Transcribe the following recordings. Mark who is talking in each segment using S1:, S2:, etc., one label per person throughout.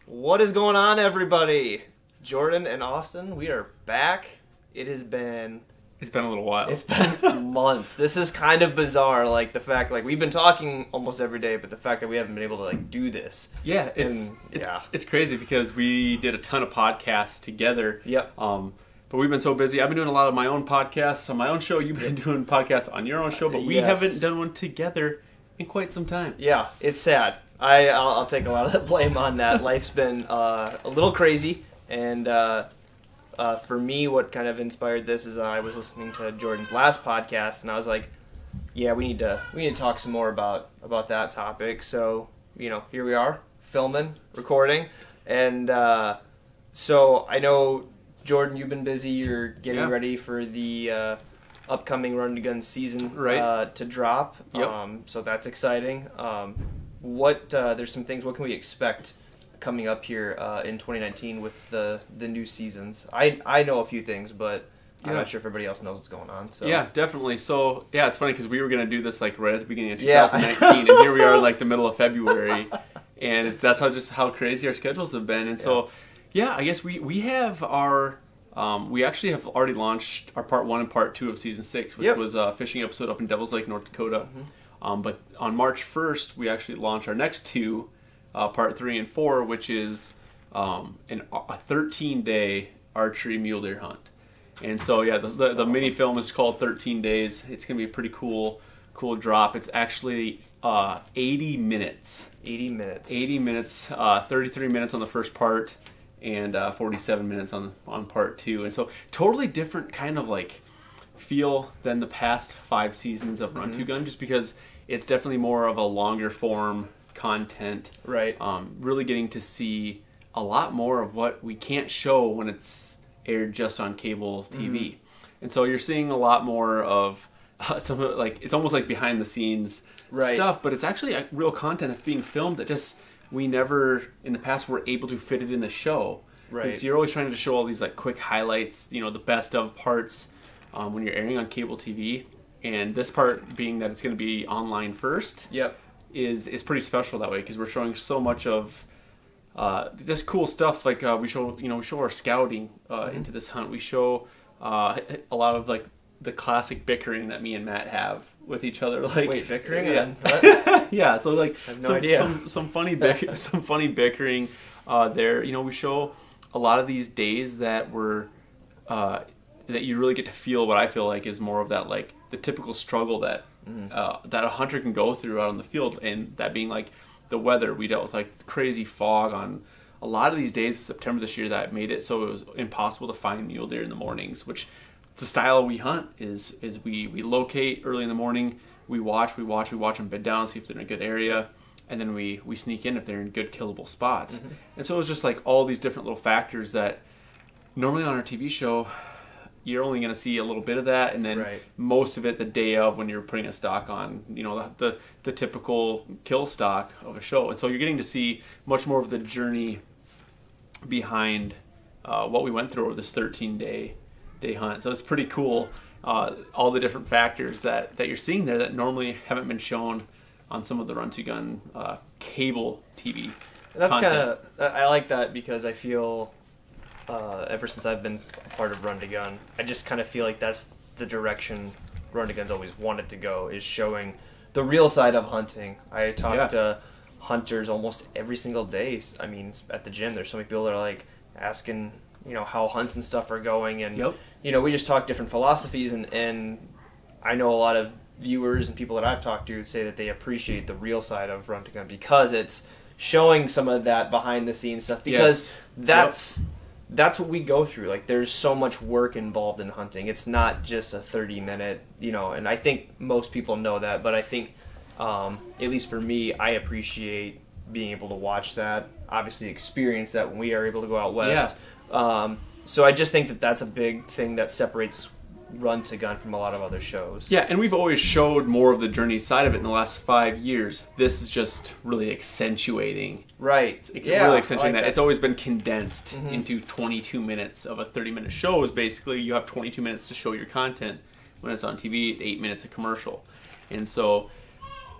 S1: What is going on, everybody? Jordan and Austin, we are back. It's been
S2: a little while.
S1: It's been months. This is kind of bizarre, like the fact we've been talking almost every day, but the fact that we haven't been able to do this.
S2: Yeah, it's crazy because we did a ton of podcasts together.
S1: Yep.
S2: But we've been so busy. I've been doing a lot of my own podcasts on my own show. You've been doing podcasts on your own show, but we haven't done one together in quite some time.
S1: Yeah, it's sad. I'll take a lot of the blame on that. Life's been a little crazy, and for me, what kind of inspired this is I was listening to Jordan's last podcast, and I was like, yeah, we need to talk some more about that topic. So, here we are, filming, recording, and so I know, Jordan, you've been busy. You're getting ready for the upcoming Run2Gun season to drop.
S2: Yep.
S1: So that's exciting. There's some things. What can we expect coming up here in 2019 with the new seasons? I know a few things, but I'm not sure if everybody else knows what's going on. So.
S2: Yeah, definitely. So it's funny because we were going to do this right at the beginning of 2019, and here we are the middle of February, and that's how crazy our schedules have been. And so I guess we have our we actually have already launched our part 1 and part 2 of season 6, which was a fishing episode up in Devil's Lake, North Dakota. Mm-hmm. But on March 1st, we actually launch our next 2, part 3 and 4, which is a 13-day archery mule deer hunt. And so the mini film is called 13 Days. It's going to be a pretty cool drop. It's actually 80 minutes.
S1: 80 minutes.
S2: 80 minutes, 33 minutes on the first part, and 47 minutes on part 2. And so totally different kind of feel than the past 5 seasons of Run2Gun, just because it's definitely more of a longer form content.
S1: Right.
S2: Really getting to see a lot more of what we can't show when it's aired just on cable TV. Mm-hmm. And so you're seeing a lot more of some it's almost like behind the scenes stuff, but it's actually real content that's being filmed that just we never in the past were able to fit it in the show.
S1: Right.
S2: Because you're always trying to show all these quick highlights, the best of parts when you're airing on cable TV. And this part being that it's going to be online first, is pretty special that way because we're showing so much of just cool stuff. We show our scouting into this hunt. We show a lot of the classic bickering that me and Matt have with each other.
S1: Wait, bickering?
S2: Yeah. So
S1: I have no idea.
S2: Some funny bickering there. We show a lot of these days that were that you really get to feel what I feel like is more of that the typical struggle that that a hunter can go through out on the field, and that being the weather. We dealt with crazy fog on a lot of these days in September this year that made it so it was impossible to find mule deer in the mornings, which the style we hunt is we locate early in the morning, we watch them bed down, see if they're in a good area, and then we sneak in if they're in good killable spots. Mm-hmm. And so it was just all these different little factors that normally on our TV show you're only going to see a little bit of that, and then most of it the day of when you're putting a stock on, the typical kill stock of a show. And so you're getting to see much more of the journey behind what we went through over this 13-day hunt. So it's pretty cool, all the different factors that you're seeing there that normally haven't been shown on some of the Run2Gun cable TV.
S1: That's I like that because I feel ever since I've been a part of Run2Gun, I just kind of feel like that's the direction Run2Gun's always wanted to go, is showing the real side of hunting. I talk to hunters almost every single day. I mean, at the gym, there's so many people that are asking, how hunts and stuff are going, and we just talk different philosophies, and I know a lot of viewers and people that I've talked to say that they appreciate the real side of Run2Gun because it's showing some of that behind the scenes stuff, because that's what we go through. There's so much work involved in hunting. It's not just a 30-minute, and I think most people know that, but I think, at least for me, I appreciate being able to watch that, obviously experience that when we are able to go out west. So I just think that that's a big thing that separates Run2Gun from a lot of other shows.
S2: Yeah, and we've always showed more of the journey side of it in the last 5 years. This is just really accentuating.
S1: Right.
S2: Really accentuating that. It's always been condensed into 22 minutes of a 30-minute show. Is basically you have 22 minutes to show your content. When it's on TV, 8 minutes a commercial. And so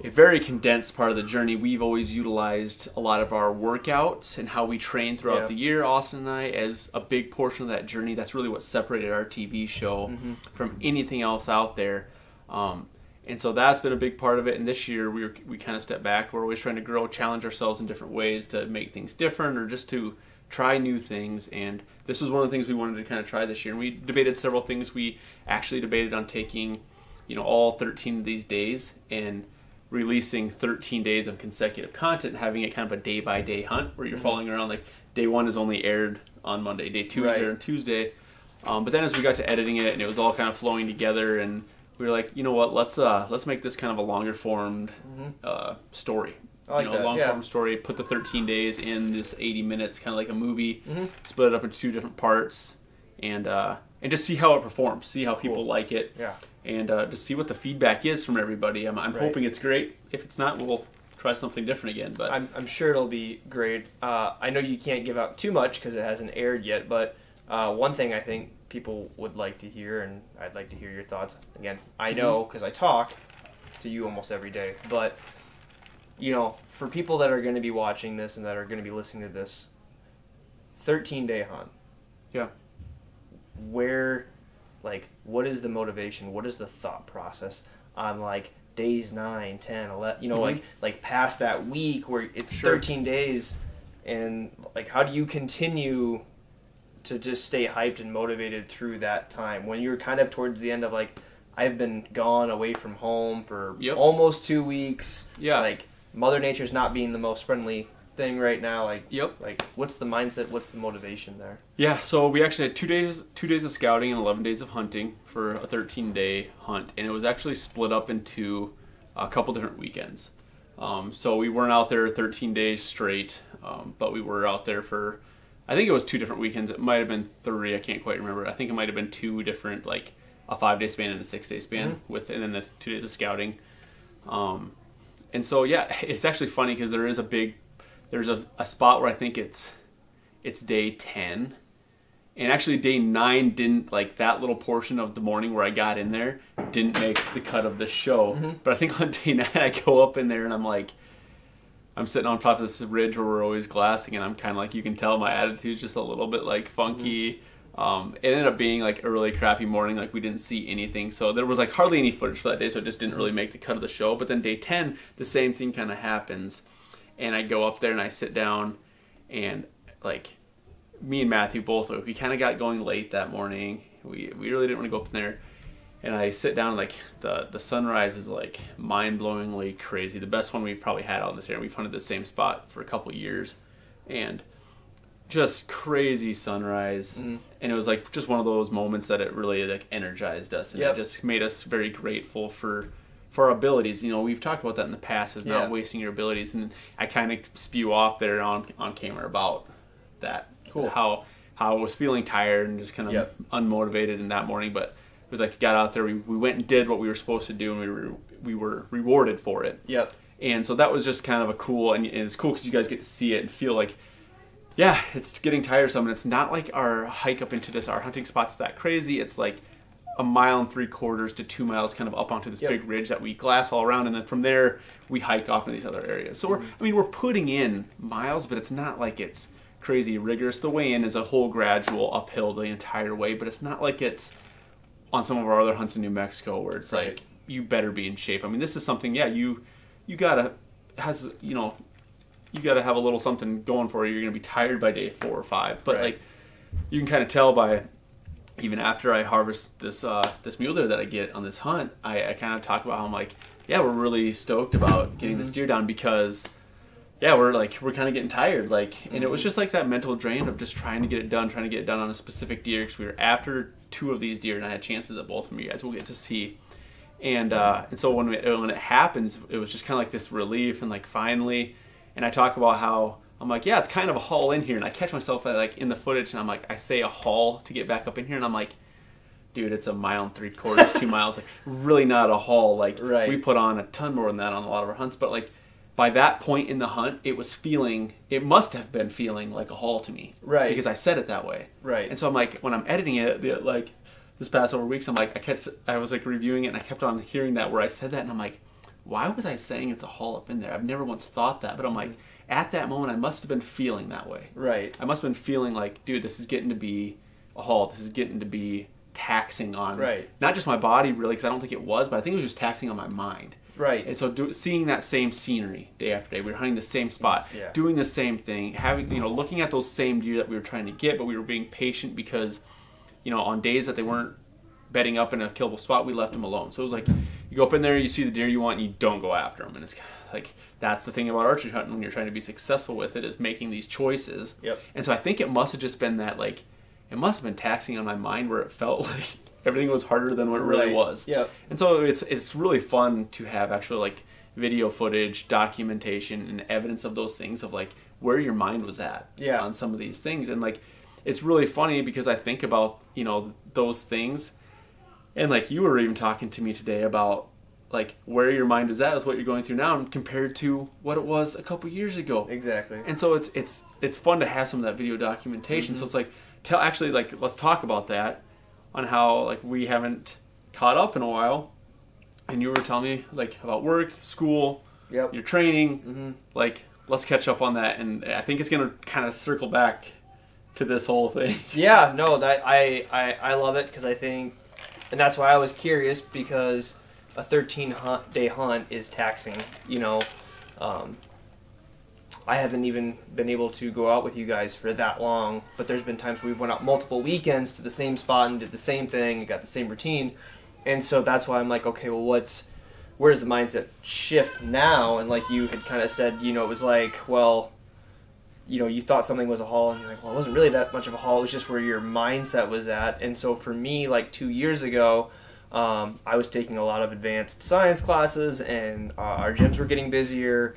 S2: a very condensed part of the journey. We've always utilized a lot of our workouts and how we train throughout the year, Austin and I, as a big portion of that journey. That's really what separated our TV show from anything else out there. And so that's been a big part of it. And this year we kind of stepped back. We're always trying to grow, challenge ourselves in different ways to make things different or just to try new things. And this was one of the things we wanted to kind of try this year. And we debated several things. We actually debated on taking, all 13 of these days and releasing 13 days of consecutive content and having it kind of a day-by-day hunt where you're following around. Like day 1 is only aired on Monday, day 2 is aired on Tuesday. But then as we got to editing it and it was all kind of flowing together, and we were like, you know what, let's make this kind of a longer formed story.
S1: I like that.
S2: A long form story, put the 13 days in this 80 minutes, kind of like a movie, split it up into 2 different parts, and just see how it performs, see how people like it.
S1: Yeah.
S2: And just see what the feedback is from everybody. I'm hoping it's great. If it's not, we'll try something different again. But
S1: I'm sure it'll be great. I know you can't give out too much because it hasn't aired yet, but one thing I think people would like to hear, and I'd like to hear your thoughts. Again, I know because I talk to you almost every day, but for people that are going to be watching this and that are going to be listening to this, 13-day hunt.
S2: Yeah.
S1: What is the motivation? What is the thought process on days 9, 10, 11, like past that week where it's 13 days, and how do you continue to just stay hyped and motivated through that time when you're kind of towards the end of I've been gone away from home for almost 2 weeks. Yeah. Mother Nature's not being the most friendly thing right now. What's the mindset? What's the motivation there?
S2: Yeah, so we actually had 2 days of scouting and 11 days of hunting for a 13-day hunt, and it was actually split up into a couple different weekends. So we weren't out there 13 days straight, but we were out there for, I think it was 2 different weekends. It might have been 3. I can't quite remember. I think it might have been 2 different, a 5-day span and a 6-day span and then the 2 days of scouting. And so it's actually funny because there's a spot where I think it's day 10, and actually day 9 didn't, that little portion of the morning where I got in there didn't make the cut of the show. But I think on day 9 I go up in there and I'm sitting on top of this ridge where we're always glassing, and I'm kind of you can tell my attitude's just a little bit funky. It ended up being a really crappy morning. We didn't see anything, so there was hardly any footage for that day, so it just didn't really make the cut of the show. But then day 10, the same thing kind of happens, and I go up there and I sit down, and me and Matthew both, we kind of got going late that morning. We really didn't want to go up in there, and I sit down, the sunrise is mind-blowingly crazy. The best one we've probably had out in this area. We've hunted the same spot for a couple years, and just crazy sunrise. And it was just one of those moments that it really energized us, and it just made us very grateful for our abilities. We've talked about that in the past, is not wasting your abilities, and I kind of spew off there on camera about that.
S1: Cool.
S2: How I was feeling tired and just kind of unmotivated in that morning, but it was got out there, we went and did what we were supposed to do, and we were rewarded for it. And so that was just kind of a cool, and it's cool because you guys get to see it and feel it's getting tiresome, and it's not our hike up into our hunting spot's that crazy. It's 1.75 miles to 2 miles kind of up onto this big ridge that we glass all around, and then from there we hike off in these other areas. So we're putting in miles, but it's not it's crazy rigorous. The way in is a whole gradual uphill the entire way, but it's not it's on some of our other hunts in New Mexico where it's you better be in shape. This is something you gotta you got to have a little something going for you. You're going to be tired by day 4 or 5. But you can kind of tell by, even after I harvest this mule deer that I get on this hunt, I kind of talk about how I'm we're really stoked about getting this deer down because, we're kind of getting tired. And it was just that mental drain of just trying to get it done on a specific deer, because we were after 2 of these deer, and I had chances at both of them. You guys will get to see. And so when it happens, it was just kind of this relief and finally. And I talk about how I'm it's kind of a haul in here, and I catch myself at in the footage, and I'm I say a haul to get back up in here, and I'm dude, it's 1.75 miles, 2 miles, really not a haul. We put on a ton more than that on a lot of our hunts, but by that point in the hunt, it must have been feeling like a haul to me, because I said it that way, And so I'm when I'm editing it, this past over weeks, I was reviewing it, and I kept on hearing that where I said that, and I'm why was I saying it's a haul up in there? I've never once thought that, but I'm like, at that moment, I must have been feeling that way.
S1: Right.
S2: I must have been feeling like, dude, this is getting to be a haul. This is getting to be taxing on not just my body, really, because I don't think it was, but I think it was just taxing on my mind.
S1: Right.
S2: And so seeing that same scenery day after day, we were hunting the same spot, doing the same thing, having, looking at those same deer that we were trying to get, but we were being patient because, on days that they weren't bedding up in a killable spot, we left them alone. So it was like, you go up in there, you see the deer you want, and you don't go after them. And it's like, that's the thing about archery hunting when you're trying to be successful with it, is making these choices.
S1: Yep.
S2: And so I think it must have just been that, like, it must have been taxing on my mind where it felt like everything was harder than what it really was.
S1: Yep.
S2: And so it's really fun to have actually like video footage, documentation, and evidence of those things, of like where your mind was at on some of these things. And like, it's really funny because I think about, those things, and like you were even talking to me today about like where your mind is at with what you're going through now compared to what it was a couple years ago.
S1: Exactly.
S2: And so it's fun to have some of that video documentation. So it's like, let's talk about that, on how like we haven't caught up in a while, and you were telling me like about work, school, your training, like let's catch up on that. And I think it's gonna kind of circle back to this whole thing.
S1: Yeah, no, that I love it, because I think, and that's why I was curious, because a 13-day hunt is taxing. I haven't even been able to go out with you guys for that long, but there's been times we've went out multiple weekends to the same spot and did the same thing and got the same routine. And so that's why I'm like, okay, well, where's the mindset shift now? And like you had kind of said, it was like, well, you thought something was a haul, and you're like, well, it wasn't really that much of a haul. It was just where your mindset was at. And so for me, like 2 years ago, I was taking a lot of advanced science classes, and our gyms were getting busier.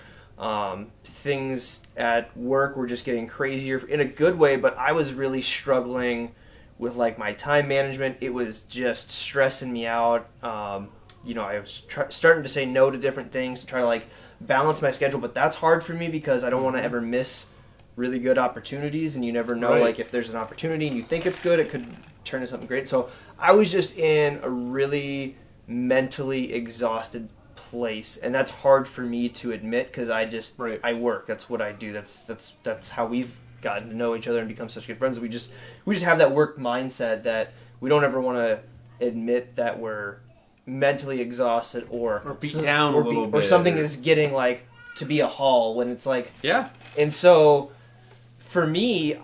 S1: Things at work were just getting crazier in a good way, but I was really struggling with like my time management. It was just stressing me out. I was starting to say no to different things to try to like balance my schedule, but that's hard for me because I don't want to ever miss really good opportunities, and you never know, like if there's an opportunity and you think it's good, it could turn into something great. So I was just in a really mentally exhausted place, and that's hard for me to admit because I just I work. That's what I do. That's how we've gotten to know each other and become such good friends. We just have that work mindset that we don't ever want to admit that we're mentally exhausted or
S2: beat down a little bit,
S1: or something is getting like to be a haul when it's like And so for me,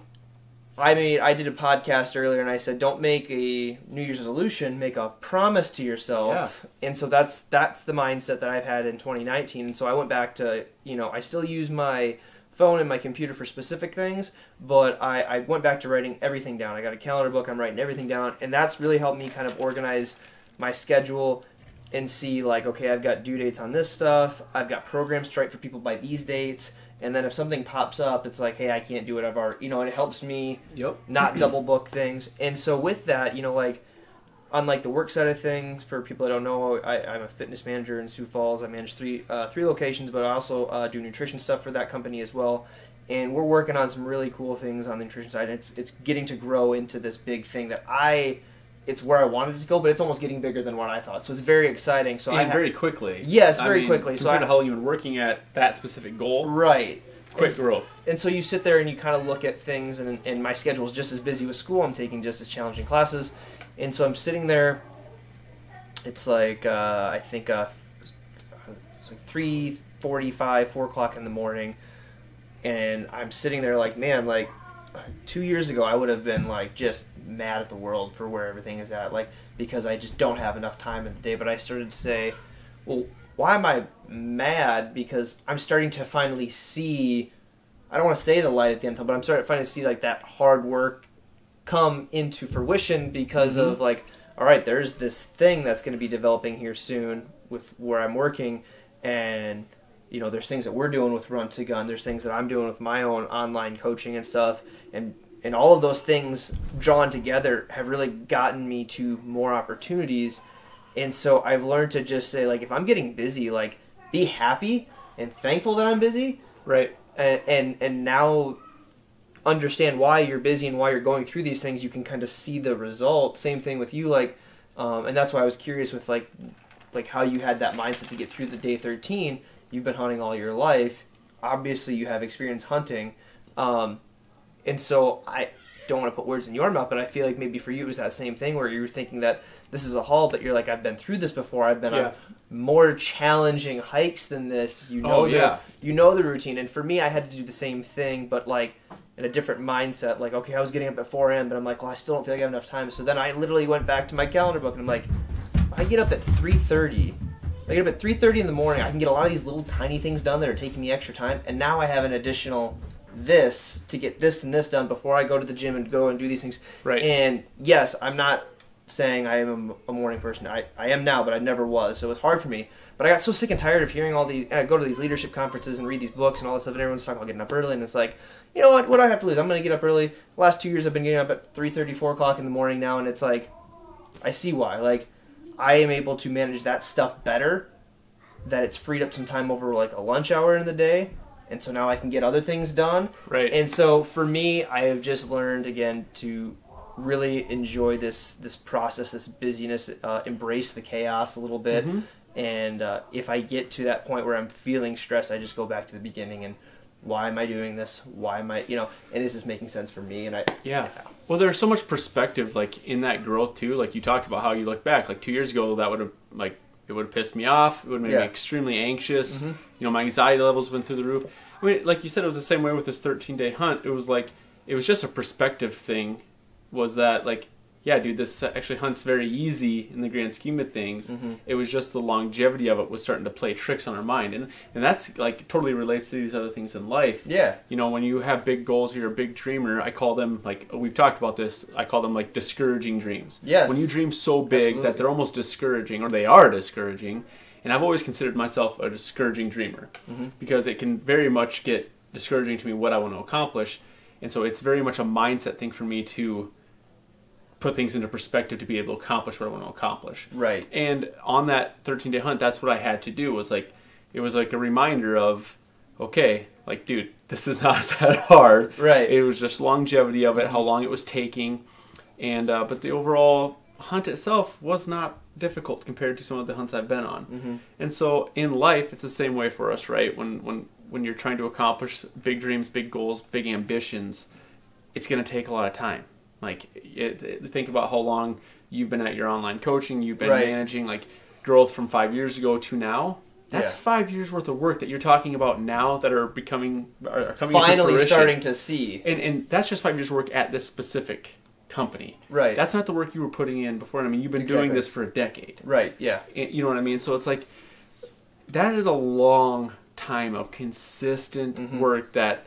S1: I did a podcast earlier, and I said, don't make a New Year's resolution, make a promise to yourself. And so that's the mindset that I've had in 2019. And so I went back to, I still use my phone and my computer for specific things, but I went back to writing everything down. I got a calendar book, I'm writing everything down, and that's really helped me kind of organize my schedule and see like, okay, I've got due dates on this stuff, I've got programs to write for people by these dates. And then if something pops up, it's like, hey, I can't do it. I've already, and it helps me not double book things. And so with that, like on like the work side of things, for people that don't know, I'm a fitness manager in Sioux Falls. I manage three locations, but I also do nutrition stuff for that company as well. And we're working on some really cool things on the nutrition side. It's getting to grow into this big thing that it's where I wanted it to go, but it's almost getting bigger than what I thought. So it's very exciting. So
S2: very quickly.
S1: Yes, very quickly.
S2: Compared to how you've been working at that specific goal.
S1: Right.
S2: Quick growth.
S1: And so you sit there and you kind of look at things, and my schedule is just as busy with school. I'm taking just as challenging classes. And so I'm sitting there. It's like, I think it's like 3:45, 4 o'clock in the morning. And I'm sitting there like, man, like 2 years ago I would have been like just mad at the world for where everything is at, like because I just don't have enough time in the day. But I started to say, well, why am I mad? Because I'm starting to finally see, I don't want to say the light at the end of the tunnel, but I'm starting to finally see like that hard work come into fruition because of like, all right, there's this thing that's going to be developing here soon with where I'm working, and there's things that we're doing with Run2Gun, there's things that I'm doing with my own online coaching and stuff, and all of those things drawn together have really gotten me to more opportunities. And so I've learned to just say, like, if I'm getting busy, like, be happy and thankful that I'm busy.
S2: Right.
S1: And now understand why you're busy and why you're going through these things. You can kind of see the result. Same thing with you, like, and that's why I was curious with, like, like how you had that mindset to get through the day 13. You've been hunting all your life. Obviously, you have experience hunting. And so I don't want to put words in your mouth, but I feel like maybe for you it was that same thing where you were thinking that this is a haul, but you're like, I've been through this before. I've been on more challenging hikes than this. You know the routine. And for me, I had to do the same thing, but like in a different mindset. Like, okay, I was getting up at 4 a.m., but I'm like, well, I still don't feel like I have enough time. So then I literally went back to my calendar book, and I'm like, I get up at 3:30. I get up at 3:30 in the morning. I can get a lot of these little tiny things done that are taking me extra time, and now I have an additional this to get this and this done before I go to the gym and go and do these things.
S2: Right.
S1: And yes, I'm not saying I am a morning person. I am now, but I never was. So it's hard for me. But I got so sick and tired of hearing all these. I go to these leadership conferences and read these books and all this stuff, and everyone's talking about getting up early, and it's like, you know what? What do I have to lose? I'm going to get up early. The last 2 years I've been getting up at 3:30, 4 o'clock in the morning now, and it's like, I see why. Like, I am able to manage that stuff better, that it's freed up some time over like a lunch hour in the day, and so now I can get other things done.
S2: Right.
S1: And so for me, I have just learned again to really enjoy this process, this busyness, embrace the chaos a little bit.
S2: Mm-hmm.
S1: And if I get to that point where I'm feeling stressed, I just go back to the beginning and why am I doing this? Why am I, and is this making sense for me? And
S2: Well, there's so much perspective like in that growth too. Like you talked about how you look back, like 2 years ago, that would have it would have pissed me off. It would have made me extremely anxious. Mm-hmm. My anxiety levels went through the roof. I mean, like you said, it was the same way with this 13-day hunt. It was just a perspective thing. Was that like, yeah, dude, this actually hunt's very easy in the grand scheme of things. Mm-hmm. It was just the longevity of it was starting to play tricks on our mind. And that's like totally relates to these other things in life. Yeah. When you have big goals, you're a big dreamer. I call them, like, we've talked about this, I call them like discouraging dreams. Yes. When you dream so big that they're almost discouraging, or they are discouraging. And I've always considered myself a discouraging dreamer. Mm-hmm. Because it can very much get discouraging to me what I want to accomplish. And so it's very much a mindset thing for me to put things into perspective to be able to accomplish what I want to accomplish. Right. And on that 13-day hunt, that's what I had to do. It was like a reminder of, okay, like, dude, this is not that hard. Right. It was just longevity of it, how long it was taking, and but the overall hunt itself was not difficult compared to some of the hunts I've been on. Mm-hmm. And so in life, it's the same way for us, right? When you're trying to accomplish big dreams, big goals, big ambitions, it's going to take a lot of time. Like, think about how long you've been at your online coaching, you've been managing, like, growth from 5 years ago to now. That's 5 years worth of work that you're talking about now that are coming finally into starting to see. And that's just 5 years work at this specific company. Right. That's not the work you were putting in before. I mean, you've been doing this for a decade. Right, yeah. You know what I mean? So it's like, that is a long time of consistent work that,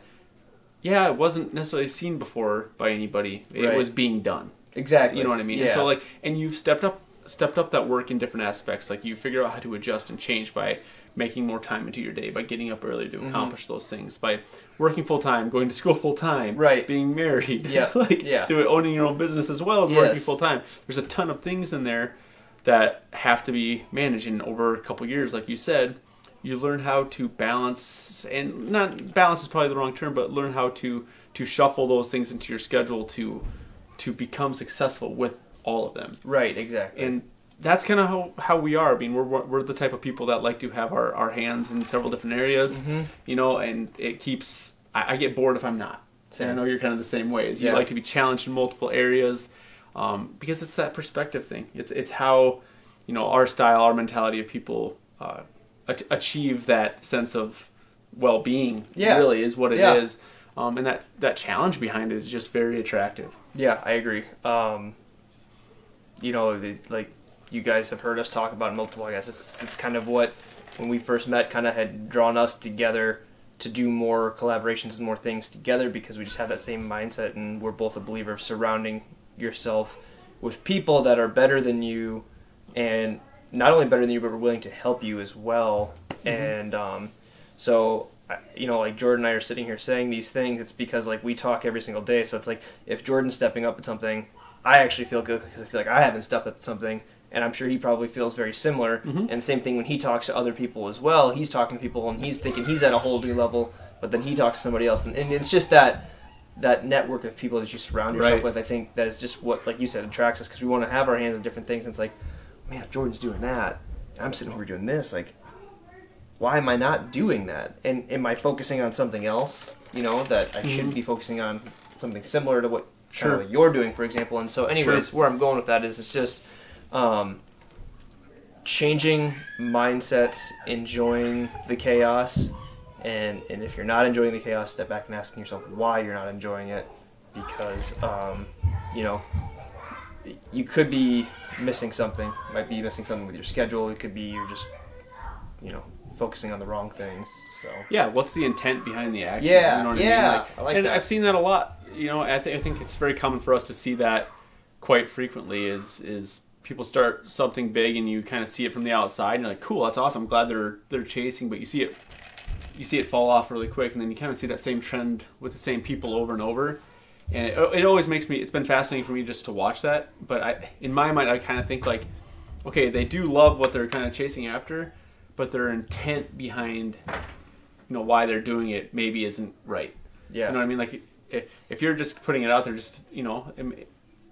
S2: yeah, it wasn't necessarily seen before by anybody. It was being done. Exactly. You know what I mean? Yeah. And so and you've stepped up that work in different aspects. Like, you figure out how to adjust and change by making more time into your day, by getting up early to accomplish those things, by working full time, going to school full time, being married, owning your own business as well as working full time. There's a ton of things in there that have to be managed, and over a couple years, like you said, you learn how to balance, and not balance is probably the wrong term, but learn how to shuffle those things into your schedule to become successful with all of them. Right, exactly. And that's kind of how we are. I mean, we're the type of people that like to have our hands in several different areas, and it keeps, I get bored if I'm not. And I know you're kind of the same way. You like to be challenged in multiple areas, because it's that perspective thing. It's how, our style, our mentality of people achieve that sense of well-being. Really is what it is. And that challenge behind it is just very attractive. Yeah, I agree. Like you guys have heard us talk about in multiple podcasts. It's kind of what, when we first met, kind of had drawn us together to do more collaborations and more things together, because we just have that same mindset, and we're both a believer of surrounding yourself with people that are better than you, and not only better than you, but are willing to help you as well. And so, like Jordan and I are sitting here saying these things, it's because like we talk every single day. So it's like, if Jordan's stepping up at something, I actually feel good because I feel like I haven't stepped up at something, and I'm sure he probably feels very similar. And same thing when he talks to other people as well. He's talking to people and he's thinking he's at a whole new level, but then he talks to somebody else, and it's just that network of people that you surround yourself with. I think that is just what, like you said, attracts us, because we want to have our hands in different things. And it's like, man, if Jordan's doing that,
S1: I'm sitting over doing this. Like, why am I not doing that? And am I focusing on something else? You know, that I shouldn't be focusing on something similar to what like you're doing, for example. And so, anyways, where I'm going with that is it's just changing mindsets, enjoying the chaos, and if you're not enjoying the chaos, step back and asking yourself why you're not enjoying it, because you know, you could be missing something. You might be missing something with your schedule. It could be you're just, you know, focusing on the wrong things. So
S2: yeah, what's the intent behind the action?
S1: Yeah,
S2: you know what
S1: yeah,
S2: I mean? Like,
S1: I like
S2: and
S1: that.
S2: I've seen that a lot. You know, I think it's very common for us to see that quite frequently. Is people start something big and you kind of see it from the outside and you're like, cool, that's awesome. I'm glad they're chasing, but you see it fall off really quick, and then you kind of see that same trend with the same people over and over. And it always makes me. It's been fascinating for me just to watch that. But in my mind, I kind of think like, okay, they do love what they're kind of chasing after, but their intent behind, you know, why they're doing it maybe isn't right.
S1: Yeah.
S2: You know what I mean? Like, if you're just putting it out there, just, you know,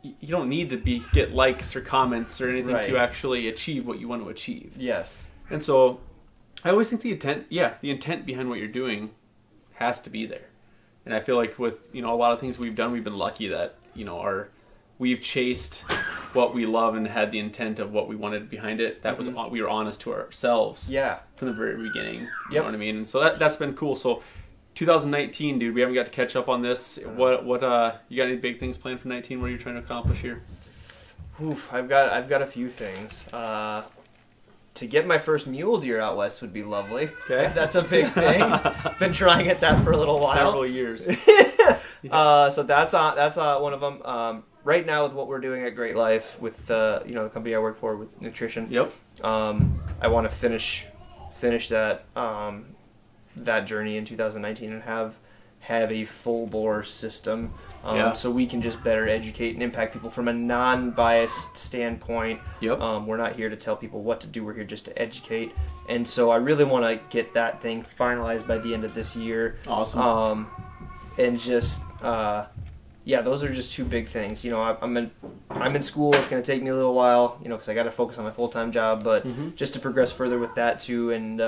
S2: you don't need to get likes or comments or anything to actually achieve what you want to achieve.
S1: Yes.
S2: And so, I always think the intent behind what you're doing has to be there. And I feel like with, you know, a lot of things we've done, we've been lucky that, you know, we've chased what we love and had the intent of what we wanted behind it. That was, we were honest to ourselves.
S1: Yeah.
S2: From the very beginning. You know what I mean? And so that's been cool. So 2019, dude, we haven't got to catch up on this. What you got any big things planned for 19? What are you trying to accomplish here?
S1: Oof, I've got a few things. To get my first mule deer out west would be lovely.
S2: Okay.
S1: That's a big thing. Been trying at that for a little while.
S2: Several years.
S1: So that's one of them. Right now, with what we're doing at Great Life, with you know, the company I work for with nutrition.
S2: Yep.
S1: I want to finish that that journey in 2019 and have a full bore system, so we can just better educate and impact people from a non-biased standpoint.
S2: Yep.
S1: We're not here to tell people what to do. We're here just to educate. And so I really want to get that thing finalized by the end of this year.
S2: Awesome.
S1: And just those are just two big things. You know, I'm in school. It's going to take me a little while, you know, because I got to focus on my full-time job. But just to progress further with that too, and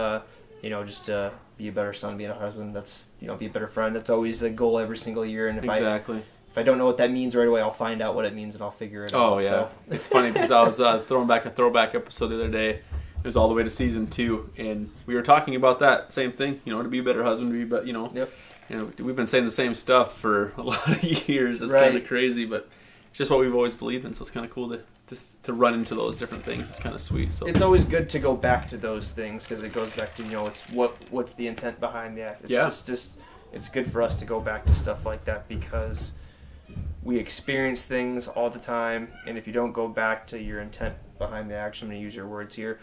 S1: you know, just to be a better son, be a husband. That's, you know, be a better friend. That's always the goal every single year. And if I don't know what that means right away, I'll find out what it means and I'll figure it out.
S2: Oh yeah, so. It's funny because I was throwing back a throwback episode the other day. It was all the way to season 2, and we were talking about that same thing. You know, to be a better husband, to be better. You know.
S1: Yep.
S2: You know, we've been saying the same stuff for a lot of years. It's kind of crazy, but it's just what we've always believed in. So it's kind of cool to run into those different things. It's kind of sweet. So
S1: it's always good to go back to those things because it goes back to, you know, it's what's the intent behind the act. It's just it's good for us to go back to stuff like that because we experience things all the time, and if you don't go back to your intent behind the action, I'm going to use your words here,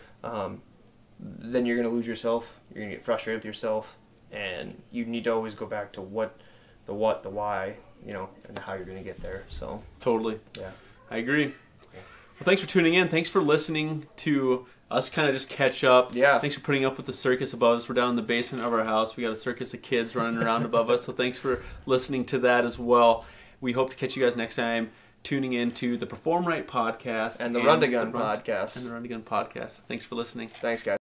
S1: then you're going to lose yourself. You're going to get frustrated with yourself. And you need to always go back to the why, you know, and how you're going to get there. So
S2: totally,
S1: yeah,
S2: I agree. Well, thanks for tuning in. Thanks for listening to us kind of just catch up.
S1: Yeah.
S2: Thanks for putting up with the circus above us. We're down in the basement of our house. We got a circus of kids running around above us. So thanks for listening to that as well. We hope to catch you guys next time tuning in to the Perform Right podcast
S1: and the Run2Gun podcast.
S2: And the Run2Gun podcast. Thanks for listening.
S1: Thanks, guys.